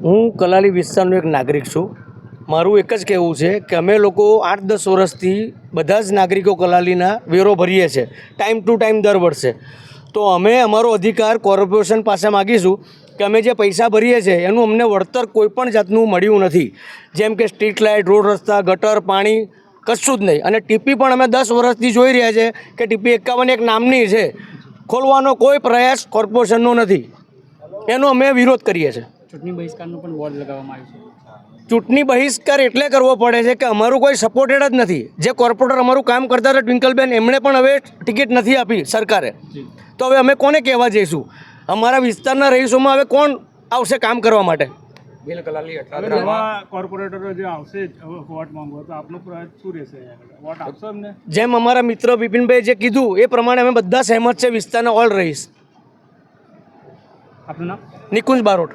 હું કલાલી વિસ્તારનો એક નાગરિક છું. મારું એક જ કહેવું છે કે અમે લોકો 8-10 વર્ષથી બધા જ નાગરિકો કલાલીના વેરો ભરીએ છીએ ટાઈમ ટુ ટાઈમ દર વર્ષે. તો અમે અમારો અધિકાર કોર્પોરેશન પાસે માગીશું કે અમે જે પૈસા ભરીએ છીએ એનું અમને વળતર કોઈ પણ જાતનું મળ્યું નથી. જેમ કે સ્ટ્રીટ લાઇટ, રોડ રસ્તા, ગટર, પાણી કશું જ નહીં. અને ટીપી પણ અમે 10 વર્ષથી જોઈ રહ્યા છે કે ટીપી 51 એક નામની છે, ખોલવાનો કોઈ પ્રયાસ કોર્પોરેશનનો નથી. એનો અમે વિરોધ કરીએ છીએ. ચૂંટણી બહિષ્કારનું પણ બોર્ડ લગાવવામાં આવ્યું છે. ચૂંટણી બહિષ્કાર એટલે કરવો પડે છે કે અમારું કોઈ સપોર્ટેડ જ નથી. જે કોર્પોરેટર અમારું કામ કરતા હતા ટ્વિંકલબેન, એમણે પણ હવે ટિકિટ નથી આપી સરકારે. તો હવે અમે કોને કહેવા જઈશું? અમારા વિસ્તારના રહીશોમાં હવે કોણ આવશે કામ કરવા માટે? કોર્પોરેટરો જે આવશે વોટ માંગવા, તો આપનો પ્રયાસ શું રહેશે? વોટ આપશો એમને? જેમ અમારા મિત્ર બિપિનભાઈ જે કીધું એ પ્રમાણે અમે બધા સહેમત છે વિસ્તારના ઓલ રહીશ. આપનું નામ? નિકુંજ બારોટ.